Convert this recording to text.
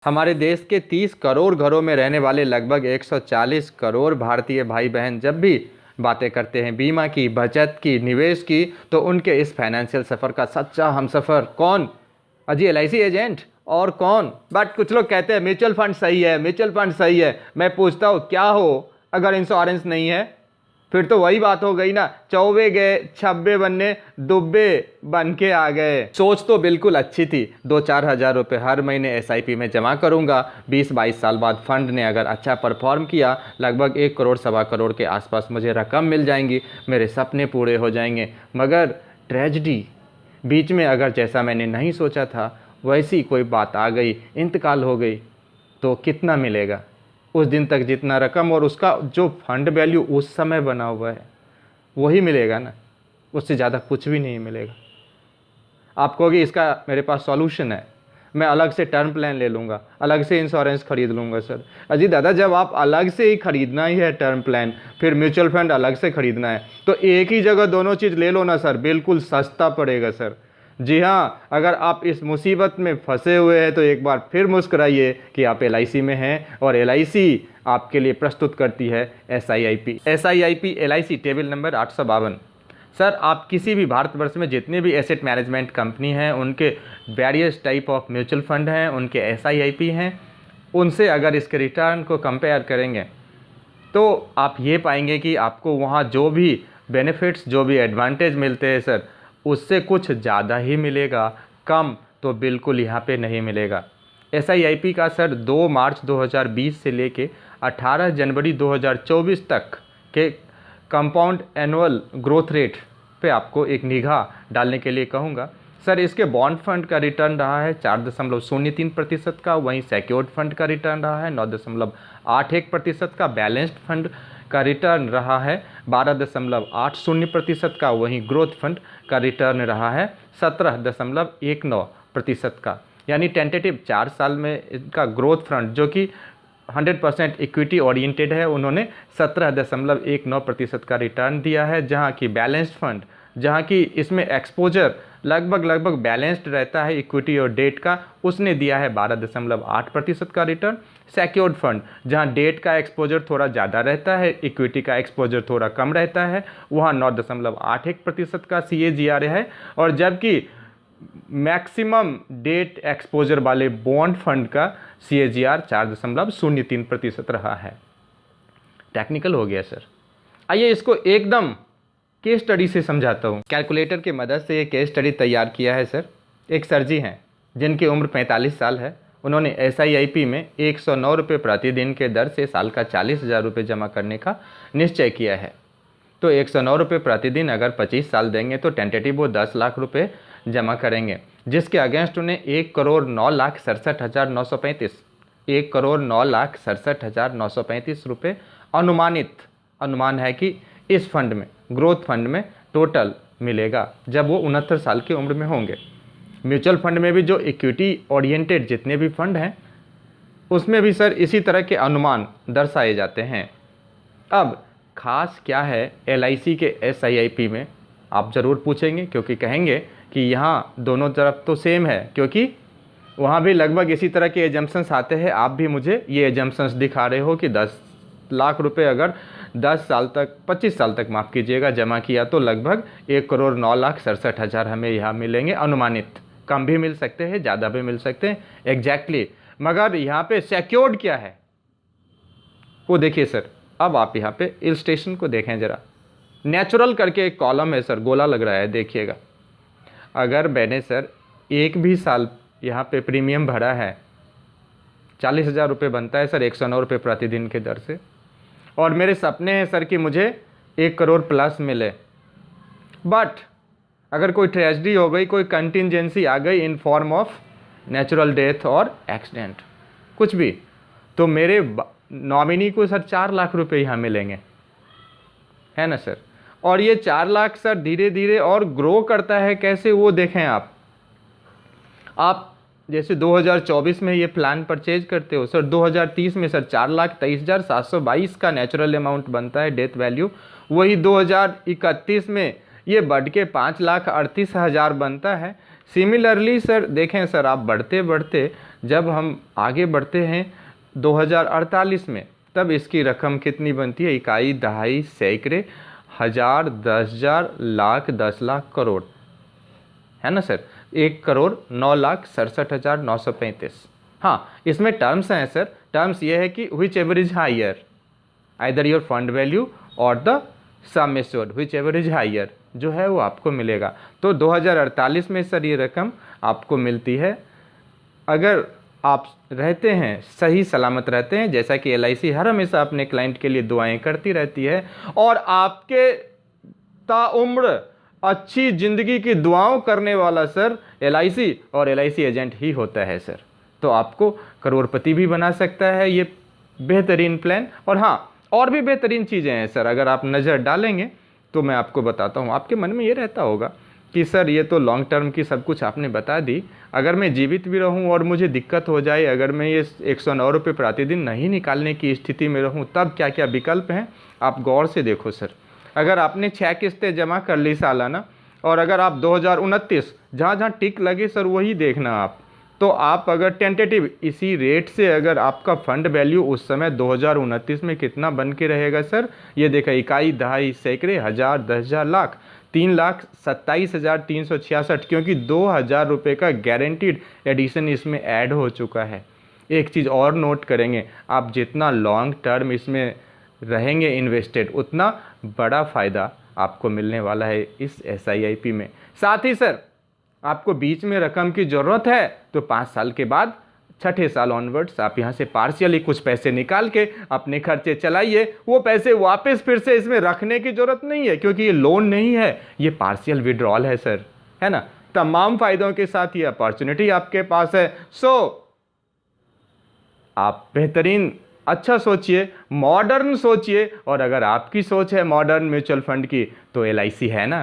हमारे देश के 30 करोड़ घरों में रहने वाले लगभग 140 करोड़ भारतीय भाई बहन जब भी बातें करते हैं बीमा की, बचत की, निवेश की, तो उनके इस फाइनेंशियल सफ़र का सच्चा हमसफ़र कौन? अजी एलआईसी एजेंट और कौन? बट कुछ लोग कहते हैं म्यूचुअल फंड सही है, म्यूचुअल फंड सही है। मैं पूछता हूँ क्या हो अगर इंश्योरेंस नहीं है? फिर तो वही बात हो गई ना, चौबे गए छब्बे बनने, दुब्बे बन के आ गए। सोच तो बिल्कुल अच्छी थी, 2-4 हज़ार रुपये हर महीने एसआईपी में जमा करूंगा, 20-22 साल बाद फंड ने अगर अच्छा परफॉर्म किया, लगभग 1 करोड़ सवा करोड़ के आसपास मुझे रकम मिल जाएंगी, मेरे सपने पूरे हो जाएंगे। मगर ट्रेजिडी, बीच में अगर जैसा मैंने नहीं सोचा था वैसी कोई बात आ गई, इंतकाल हो गई, तो कितना मिलेगा? उस दिन तक जितना रकम और उसका जो फंड वैल्यू उस समय बना हुआ है वही मिलेगा ना, उससे ज़्यादा कुछ भी नहीं मिलेगा। आप कहोगे इसका मेरे पास सॉल्यूशन है, मैं अलग से टर्म प्लान ले लूँगा, अलग से इंश्योरेंस खरीद लूँगा। सर अजी दादा, जब आप अलग से ही खरीदना ही है टर्म प्लान, फिर म्यूचुअल फंड अलग से खरीदना है, तो एक ही जगह दोनों चीज़ ले लो ना सर, बिल्कुल सस्ता पड़ेगा सर। जी हाँ, अगर आप इस मुसीबत में फंसे हुए हैं तो एक बार फिर मुस्कुराइए कि आप एलआईसी में हैं और एलआईसी आपके लिए प्रस्तुत करती है एसआईआईपी एलआईसी टेबल नंबर 852। सर आप किसी भी भारतवर्ष में जितने भी एसेट मैनेजमेंट कंपनी हैं, उनके various type of mutual fund हैं, उनके एसआईआईपी हैं, उनसे अगर इसके रिटर्न को कंपेयर करेंगे तो आप ये पाएंगे कि आपको वहाँ जो भी बेनिफिट्स, जो भी एडवांटेज मिलते हैं सर, उससे कुछ ज़्यादा ही मिलेगा, कम तो बिल्कुल यहाँ पे नहीं मिलेगा। एसआईआईपी का सर 2 मार्च 2020 से लेके 18 जनवरी 2024 तक के कंपाउंड एनुअल ग्रोथ रेट पे आपको एक निगाह डालने के लिए कहूँगा। सर इसके बॉन्ड फंड का रिटर्न रहा है 4.03% का, वहीं सिक्योर्ड फंड का रिटर्न रहा है 9.81% का, बैलेंस्ड फंड का रिटर्न रहा है 12.80% का, वहीं ग्रोथ फंड का रिटर्न रहा है 17.19% का। यानी टेंटेटिव 4 साल में इनका ग्रोथ फंड जो कि 100% इक्विटी ओरिएंटेड है, उन्होंने 17.19% का रिटर्न दिया है, जहां की बैलेंस्ड फंड, जहां की इसमें एक्सपोजर लगभग बैलेंस्ड रहता है इक्विटी और डेट का, उसने दिया है 12.8% का रिटर्न। सिक्योर्ड फंड जहां डेट का एक्सपोजर थोड़ा ज़्यादा रहता है, इक्विटी का एक्सपोजर थोड़ा कम रहता है, वहां 9.81% का CAGR है। और जबकि मैक्सिमम डेट एक्सपोजर वाले बॉन्ड फंड का CAGR 4.03% रहा है। टेक्निकल हो गया सर, आइए इसको एकदम केस स्टडी से समझाता हूँ। कैलकुलेटर की मदद से ये केस स्टडी तैयार किया है सर। एक सर जी हैं जिनकी उम्र 45 साल है, उन्होंने एसआईआईपी में 109 रुपये प्रतिदिन के दर से साल का 40,000 रुपये जमा करने का निश्चय किया है। तो 109 रुपये प्रतिदिन अगर 25 साल देंगे तो टेंटेटिव वो 10 लाख रुपये जमा करेंगे, जिसके अगेंस्ट उन्हें 1,09,67,935 1,09,67,935 रुपये अनुमान है कि इस फंड में, ग्रोथ फंड में टोटल मिलेगा जब वो 69 साल की उम्र में होंगे। म्यूचुअल फंड में भी जो इक्विटी ओरिएंटेड जितने भी फंड हैं उसमें भी सर इसी तरह के अनुमान दर्शाए जाते हैं। अब खास क्या है एलआईसी के एसआईआईपी में, आप ज़रूर पूछेंगे, क्योंकि कहेंगे कि यहाँ दोनों तरफ तो सेम है, क्योंकि वहाँ भी लगभग इसी तरह के एजम्पशंस आते हैं। आप भी मुझे ये एजम्पशंस दिखा रहे हो कि 10 लाख रुपए अगर 10 साल तक, 25 साल तक माफ़ कीजिएगा, जमा किया तो लगभग 1,09,67,000 हमें यहाँ मिलेंगे अनुमानित। कम भी मिल सकते हैं, ज़्यादा भी मिल सकते हैं एग्जैक्टली। मगर यहाँ पे सिक्योर्ड क्या है वो देखिए सर। अब आप यहाँ पे इलस्ट्रेशन को देखें ज़रा, नेचुरल करके एक कॉलम है सर, गोला लग रहा है, देखिएगा। अगर मैंने सर एक भी साल यहाँ पे प्रीमियम भरा है, 40,000 रुपये बनता है सर 109 रुपये प्रतिदिन के दर से, और मेरे सपने हैं सर कि मुझे 1 करोड़ प्लस मिले। बट अगर कोई ट्रेजेडी हो गई, कोई कंटिजेंसी आ गई in form of natural death और एक्सीडेंट, कुछ भी, तो मेरे नॉमिनी को सर 4 लाख रुपए यहाँ मिलेंगे, है ना सर। और ये 4 लाख सर धीरे धीरे और ग्रो करता है, कैसे वो देखें आप जैसे 2024 में ये प्लान परचेज करते हो सर, 2030 में सर 4,23,722 का नेचुरल अमाउंट बनता है डेथ वैल्यू, वही 2031 में ये बढ़ के 5,38,000 बनता है। सिमिलरली सर देखें सर, आप बढ़ते बढ़ते जब हम आगे बढ़ते हैं 2048 में, तब इसकी रकम कितनी बनती है? इकाई, दहाई, सैकड़े, हज़ार, 10,000, लाख, 10 लाख, करोड़, है ना सर? 1,09,67,935। हाँ, इसमें टर्म्स हैं सर। टर्म्स ये है कि whichever is higher, either your fund value और the sum assured, whichever is higher, जो है वो आपको मिलेगा। तो 2048 में सर ये रकम आपको मिलती है अगर आप रहते हैं, सही सलामत रहते हैं, जैसा कि LIC हर हमेशा अपने क्लाइंट के लिए दुआएं करती रहती है, और आपके ताउम्र अच्छी ज़िंदगी की दुआओं करने वाला सर LIC और LIC एजेंट ही होता है सर। तो आपको करोड़पति भी बना सकता है ये बेहतरीन प्लान। और हाँ, और भी बेहतरीन चीज़ें हैं सर, अगर आप नज़र डालेंगे तो मैं आपको बताता हूँ। आपके मन में ये रहता होगा कि सर ये तो लॉन्ग टर्म की सब कुछ आपने बता दी, अगर मैं जीवित भी रहूं और मुझे दिक्कत हो जाए, अगर मैं ये 109 रुपये प्रतिदिन नहीं निकालने की स्थिति में रहूं, तब क्या क्या विकल्प हैं? आप गौर से देखो सर। अगर आपने 6 किस्तें जमा कर ली सालाना, और अगर आप 2029 जहाँ जहाँ टिक लगे सर वही देखना आप, तो आप अगर टेंटेटिव इसी रेट से अगर आपका फंड वैल्यू उस समय 2029 में कितना बन के रहेगा सर? ये देखा, इकाई, दहाई, सैकड़े, हज़ार, 10,000, लाख, 3,27,366, क्योंकि 2,000 रुपये का गारंटीड एडिशन इसमें ऐड हो चुका है। एक चीज़ और नोट करेंगे, आप जितना लॉन्ग टर्म इसमें रहेंगे इन्वेस्टेड, उतना बड़ा फ़ायदा आपको मिलने वाला है इस SIP में। साथ ही सर, आपको बीच में रकम की ज़रूरत है तो 5 साल के बाद, 6ठे साल ऑनवर्ड्स, आप यहाँ से पार्शियली कुछ पैसे निकाल के अपने खर्चे चलाइए। वो पैसे वापस फिर से इसमें रखने की ज़रूरत नहीं है, क्योंकि ये लोन नहीं है, ये पार्शियल विड्रॉल है सर, है ना? तमाम फ़ायदों के साथ ये अपॉर्चुनिटी आपके पास है। आप बेहतरीन, अच्छा सोचिए, मॉडर्न सोचिए, और अगर आपकी सोच है मॉडर्न म्यूचुअल फंड की, तो LIC है ना।